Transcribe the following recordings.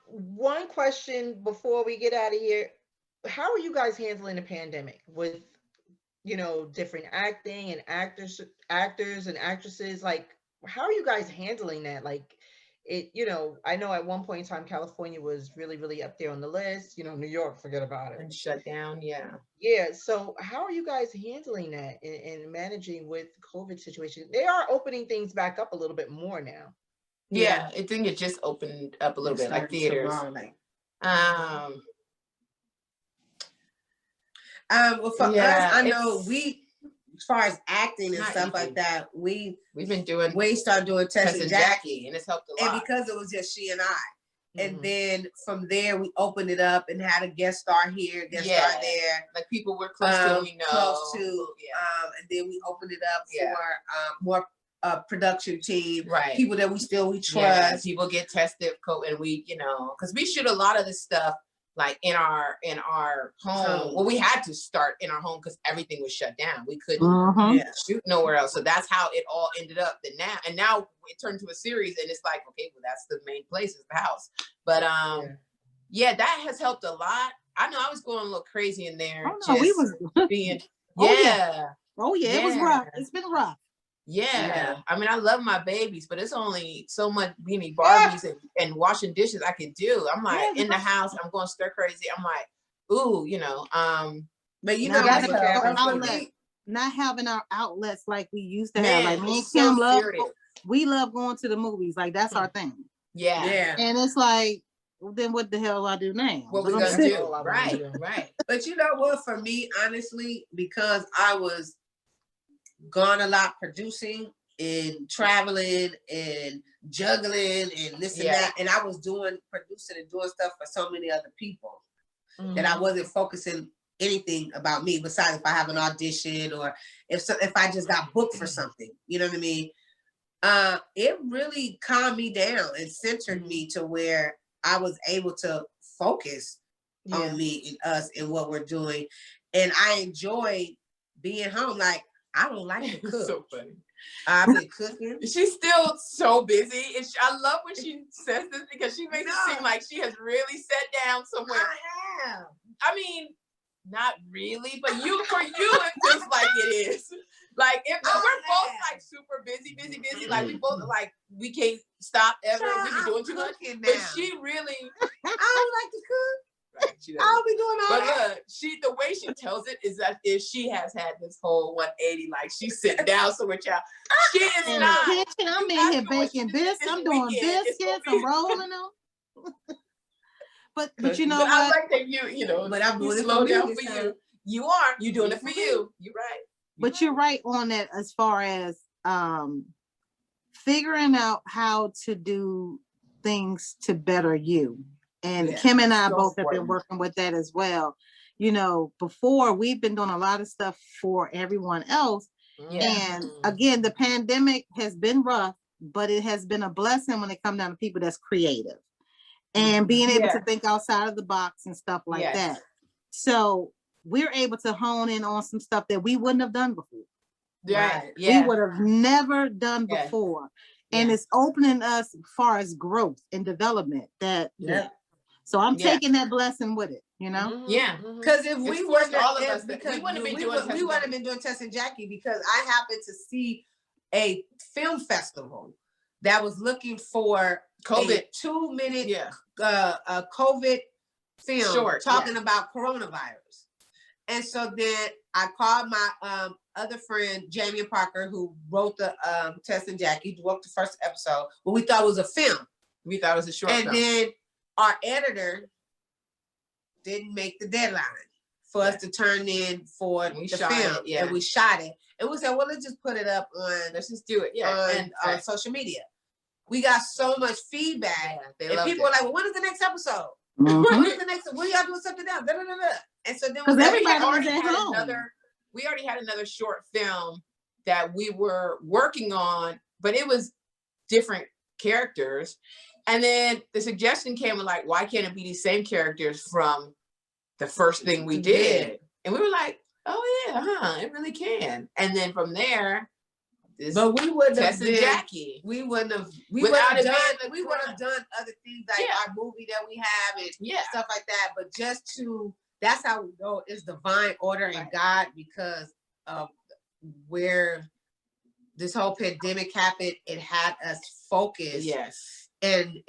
One question before we get out of here. How are you guys handling the pandemic with, different acting and actors and actresses? Like, how are you guys handling that? Like, I know at one point in time, California was really, really up there on the list. New York, forget about it. And shut down. Yeah. Yeah. So how are you guys handling that and managing with COVID situation? They are opening things back up a little bit more now. Yeah, I think it just opened up a little bit, like theaters. Well, for us, I know as far as acting and stuff like that, we've been doing. We started doing Tess and Jackie, and it's helped a lot. And because it was just she and I, and then from there we opened it up and had a guest star here, star there, like people we're close to, we know, and then we opened it up for more production team, right? People that we trust. People get tested, and we, because we shoot a lot of this stuff like in our home. Well, we had to start in our home because everything was shut down. We couldn't shoot nowhere else. So that's how it all ended up. Now it turned to a series, and it's like, okay, well, that's the main place, is the house. But that has helped a lot. I know I was going a little crazy in there. Oh no, we was being it was rough. It's been rough. Yeah. I mean, I love my babies, but it's only so much beanie Barbies and washing dishes I could do. I'm like in the house, I'm going stir crazy. I'm like, ooh, but not having our outlets like we used to have. Like me and Kim we love going to the movies. Like that's our thing. Yeah. And it's like, then what the hell do I do now? What we gonna do? Right. But you know what? For me, honestly, because I was gone a lot producing and traveling and juggling and this and that, and I was producing and doing stuff for so many other people that I wasn't focusing anything about me besides if I have an audition or if I just got booked for something, you know what I mean? It really calmed me down and centered me to where I was able to focus on me and us and what we're doing, and I enjoy being home. Like, I don't like to cook. So funny. I've been cooking. She's still so busy. And I love when she says this because she makes it seem like she has really sat down somewhere. I have. I mean, not really, but for you, it feels like it is. Like, if we're both like super busy. Like, we both like, we can't stop ever. We be doing too much. But she really. I don't like to cook. Right, I'll be doing all that. But look, the way she tells it is that if she has had this whole 180, like she's sitting down somewhere, child. She is in not. the kitchen, I'm in here baking biscuits. I'm doing biscuits. I'm rolling them. but you know what? I like that you know. But I'm doing it slow down for you. You're doing it for you. You're right. But you're right on that as far as figuring out how to do things to better you. And Kim and I both have been working with that as well. Before we've been doing a lot of stuff for everyone else. And again, the pandemic has been rough, but it has been a blessing when it comes down to people that's creative and being able to think outside of the box and stuff like that. So we're able to hone in on some stuff that we wouldn't have done before. Right. We would have never done before. And it's opening us as far as growth and development So I'm taking that blessing with it, Yeah. Because if we weren't all of us, we wouldn't have been doing Tess and Jackie, because I happened to see a film festival that was looking for COVID 2-minute COVID film talking about coronavirus. And so then I called my other friend, Jamie Parker, who wrote the Tess and Jackie, who wrote the first episode, but we thought it was a film. We thought it was a short film. And then our editor didn't make the deadline for us to turn in for the film. And we shot it. And we said, well, let's just put it up let's just do it. On social media. We got so much feedback. And people were like, well, when is the next episode? When is the next? When y'all doing something else? And so then we already had another short film that we were working on, but it was different characters. And then the suggestion came like, why can't it be these same characters from the first thing we did? And we were like, oh yeah, it really can. And then from there, But we wouldn't have Tess and Jackie. We wouldn't have. We Without would have it done. being We would have done other things like our movie that we have and stuff like that. But just to, that's how we know it's divine order and God, because of where this whole pandemic happened. It had us focus. Yes. And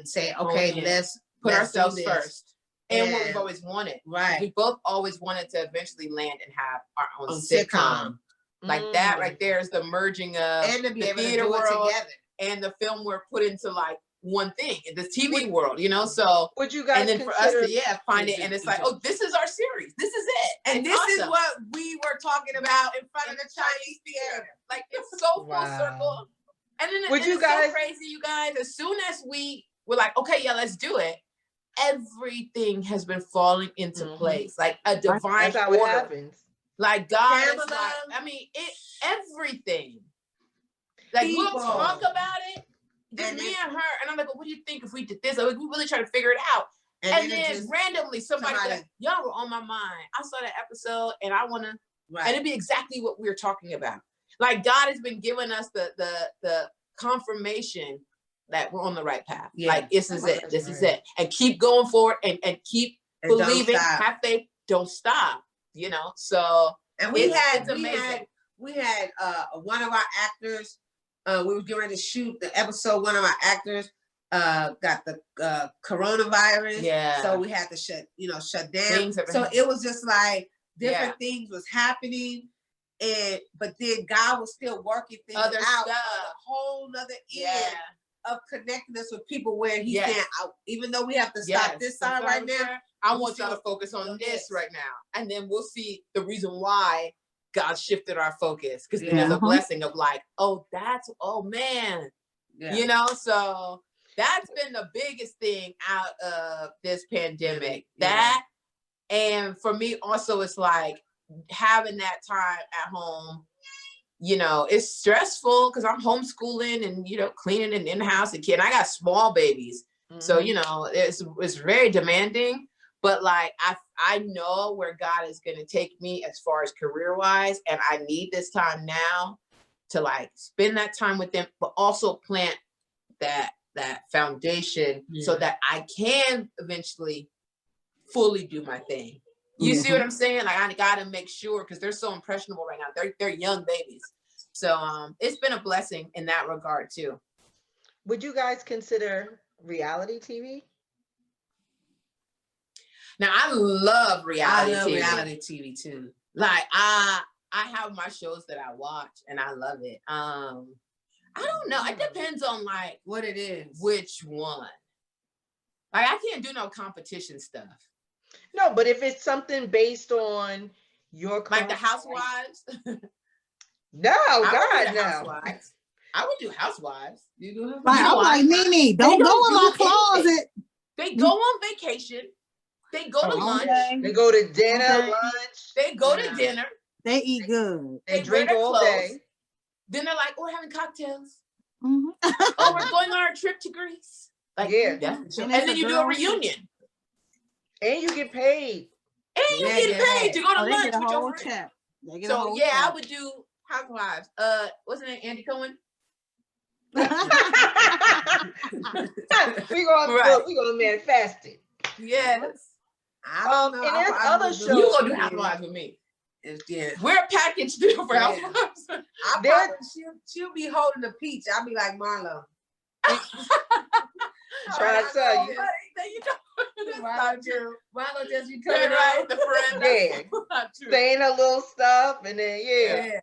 say, okay, let's put ourselves do first. And what we've always wanted. Right. We both always wanted to eventually land and have our own sitcom. Like that right there is the merging of and to be the able theater to do world it together. And the film world put into like one thing, the TV world, you know. So would you guys, and then for us to find it, and it's like, oh, this is our series, this is it, and this is what we were talking about in front of the Chinese theater. Like it's so full circle. And then would you guys, so crazy, you guys, as soon as we were like, okay, yeah, let's do it, everything has been falling into place, like a divine that's how order. it happens. Like God is like, I mean, everything. Like we'll talk about it, just me and her, and I'm like, well, what do you think if we did this? Like, we really try to figure it out. And then randomly somebody like, y'all were on my mind. I saw that episode and I wanna, and it'd be exactly what we were talking about. Like God has been giving us the confirmation that we're on the right path. Yeah. Like this is it. This is it. And keep going forward and keep believing, have faith, don't stop. You know, so and we had one of our actors. We were getting ready to shoot the episode. One of our actors got the coronavirus. Yeah. So we had to shut down. So it was just like different things was happening, but then God was still working things out. A whole nother end of connecting us with people where He's saying, even though we have to stop this side right now. I want y'all to focus on this right now. And then we'll see the reason why God shifted our focus. Because there's a blessing of like, oh man. Yeah. You know, so that's been the biggest thing out of this pandemic. That, and for me also, it's like having that time at home, you know, it's stressful because I'm homeschooling and, you know, cleaning and in the house and kid. I got small babies. So, you know, it's very demanding. But like, I know where God is going to take me as far as career wise. And I need this time now to like spend that time with them, but also plant that foundation so that I can eventually fully do my thing. You see what I'm saying? Like I got to make sure, because they're so impressionable right now. They're young babies. So it's been a blessing in that regard too. Would you guys consider reality TV? Now I love reality TV. Reality TV too. Like I have my shows that I watch and I love it. I don't know. It depends on like what it is. Which one. Like I can't do no competition stuff. No, but if it's something based on your like the Housewives. No, God, no. Housewives. I would do Housewives. You do Housewives? I'm like, Nene, don't go in my closet. They go on vacation. They go to lunch. They go to dinner, lunch. They go to dinner. They eat good. They drink all day. Then they're like, we're having cocktails. Oh, we're going on our trip to Greece. Like, and then you do a reunion. And you get paid. And you get paid to go to lunch with your friend. So I would do Housewives. What's her name? Andy Cohen. We're gonna manifest it. Yes. I don't know. And there's other shows. You gonna do Housewives with me? We're a package deal for Housewives. She'll be holding the peach. I'll be like Marlo. Try to tell you. That's not true. Marlo just be coming right, the friend. Yeah. Saying her little stuff and then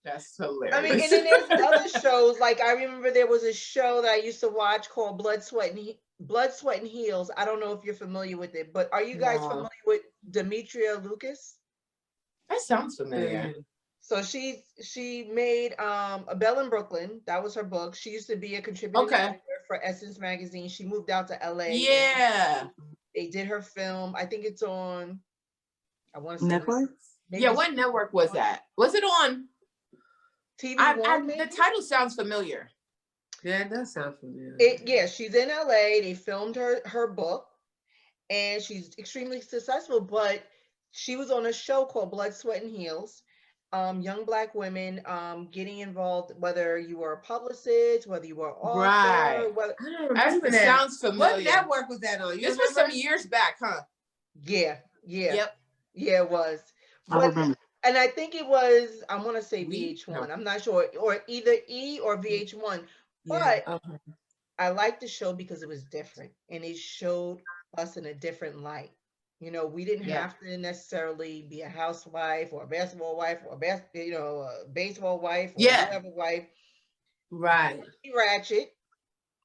That's hilarious. I mean, and then there's other shows. Like I remember there was a show that I used to watch called Blood, Sweat, and Heels. I don't know if you're familiar with it, but are you guys familiar with Demetria Lucas? That sounds familiar. So she made A Belle in Brooklyn. That was her book. She used to be a contributing editor for Essence magazine. She moved out to LA. Yeah. They did her film. I think it's on, I want to say Netflix. Yeah, what network was that? Was it on TV One? The title sounds familiar. Yeah, it does sound familiar. She's in LA. They filmed her book, and she's extremely successful. But she was on a show called Blood, Sweat, and Heels, young Black women getting involved, whether you were a publicist, whether you were an author, Right. whether I don't remember that. Sounds familiar. What network was that on? You This was some years back, huh? yeah, Yep. it was. I But remember. and I think it was, I want to say We- VH1. no. I'm not sure, or either E or VH1. Yeah. But I liked the show because it was different and it showed us in a different light. You know, we didn't Yeah. have to necessarily be a housewife or a basketball wife or a baseball wife or Yeah. whatever wife. Right. Be ratchet.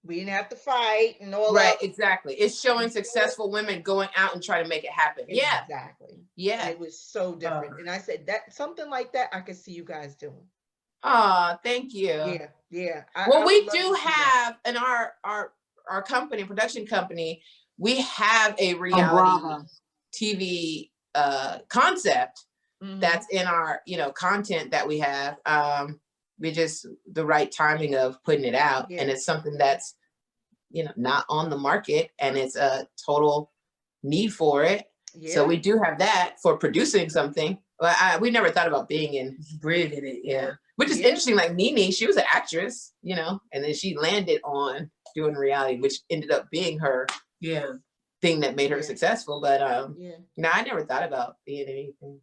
We didn't have to fight and all Right, that. exactly. It's showing successful women going out and trying to make it happen. Yeah. Exactly. Yeah. It was so different. And I said that something like that I could see you guys doing. Oh, thank you. Yeah. Yeah. Well, I we would love do to see that. have in our company, production company, we have a On reality Bravo. TV concept Mhm. that's in our, content that we have. We just the right timing of putting it out. Yeah. And it's something that's, not on the market and it's a total need for it. Yeah. So we do have that for producing something. But we never thought about being in Breathing it. Yeah. which is Yeah. interesting. Like Nene, she was an actress, and then she landed on doing reality, which ended up being her Yeah. thing that made her Yeah. successful. But Yeah. I never thought about being anything.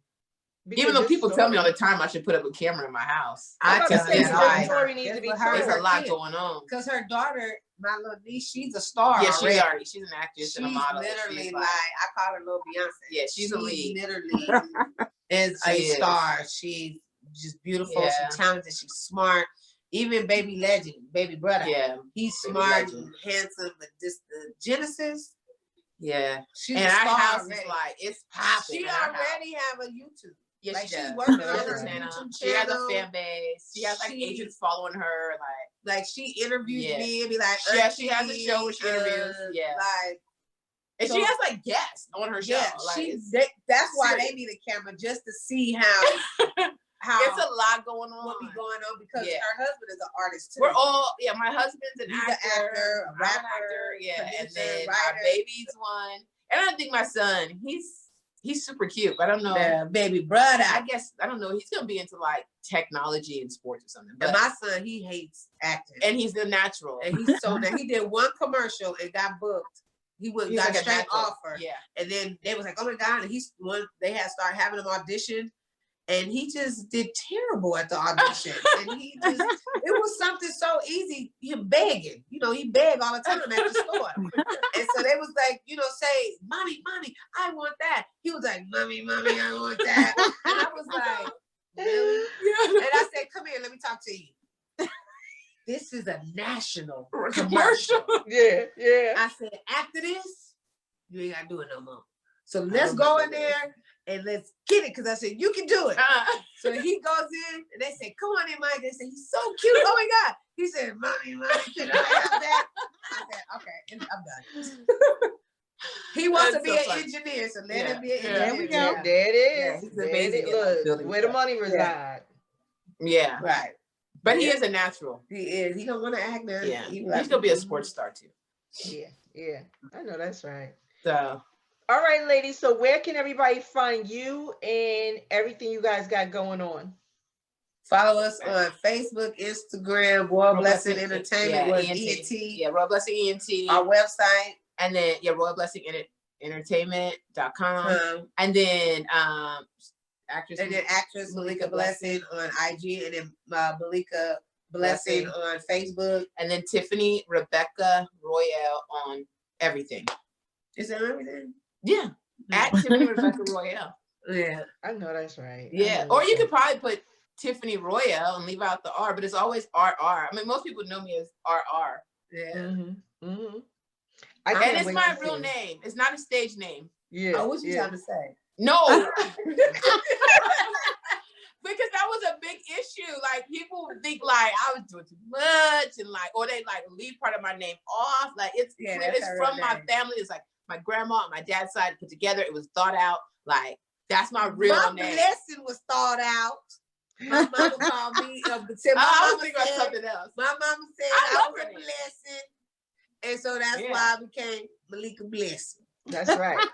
Because Even though your people tell me all story- the time I should put up a camera in my house. I'm I about tell to say, you it's your like- story needs to be That's what There's told. a lot kid. going on. Because her daughter, my little niece, she's a star. Yeah, already. she's an actress She's and a model. literally She's like, I call her little Beyonce. Yeah, she's a lead. Literally is She a is. star. She's just beautiful. Yeah. She's talented. She's smart. Even baby legend, baby brother. Yeah, He's Baby smart legend. and handsome. But just the Genesis, yeah. she's And a our star house already. is like, it's popping. She in our house. already have a YouTube. Yeah, like, she she's does. working She on has her a channel. YouTube She has a channel. fan base. She has like She- agents following her. Like she interviews Yeah. me and be like, Yeah, she has a show where she "Auntie, interviews, yeah. Like, And So- she has like guests on her show. yeah, Like, that's why serious. they need a camera just to see how it's a lot going on. what be going on because Yeah. her husband is an artist too. We're all, my husband's an He's actor, an actor, a I'm an rapper, actor, yeah, and producer, then my writer. baby's one. And I think my son, he's super cute. But I don't know. the baby brother. I guess I don't know. He's gonna be into like technology and sports or something. And But my son, he hates acting. and he's the natural. And he's so that he did one commercial and got booked. He He's got like a straight natural. offer. Yeah. And then they was like, oh my God. And they had started having him audition. And he just did terrible at the audition. And it was something so easy. Him begging. He begged all the time at the store. And so they was like, say, mommy, I want that. He was like, mommy, I want that. And I was like, really? Yeah. And I said, come here, let me talk to you. This is a national Commercial. commercial. Yeah. I said, after this, you ain't gotta do it no more. So let's go in there and let's get it. Cause I said, you can do it. So he goes in and they said, come on in, Mike. They said, he's so cute. Oh my God. He said, mommy, can I have that? I said, okay, I'm done. He wants That's to be so an funny. engineer, so let Yeah. him be an Yeah. engineer. There we go. Yeah, there it Yeah, is. he's There it amazing is. at, like, Look, building where the stuff. money reside. Yeah. Right. But he Yeah. is a natural. He is. He don't want to act now. Yeah. He He's gonna be a sports star too. Yeah. I know that's right. So All right, ladies. So where can everybody find you and everything you guys got going on? Follow us on Facebook, Instagram, Royale Blessing Entertainment with ENT. Yeah, Royale Blessing ENT. Our website. And then Royale Blessing Entertainment.com. And then actress And then actress Malika Blessing on IG, and then Malika Blessing on Facebook. and then Tiffany Rebecca Royale on everything. Is that everything? Yeah. At Tiffany Rebecca Royale. Yeah. I know that's right. Yeah. Or you could probably put Tiffany Royale and leave out the R, but it's always RR. I mean, most people know me as RR. Yeah. Mm-hmm. And it's my real name. It's not a stage name. Yeah. Oh, what you trying to say? No. Because that was a big issue. Like people would think like I was doing too much and like, or they like leave part of my name off. Like it's from my family. It's like my grandma and my dad's side put together. It was thought out. Like that's my real My name. blessing was thought out. My mama called me. I was thinking about something else. My mama said I I love was her a name. blessing. And so that's Yeah. why I became Malika Blessing. That's right.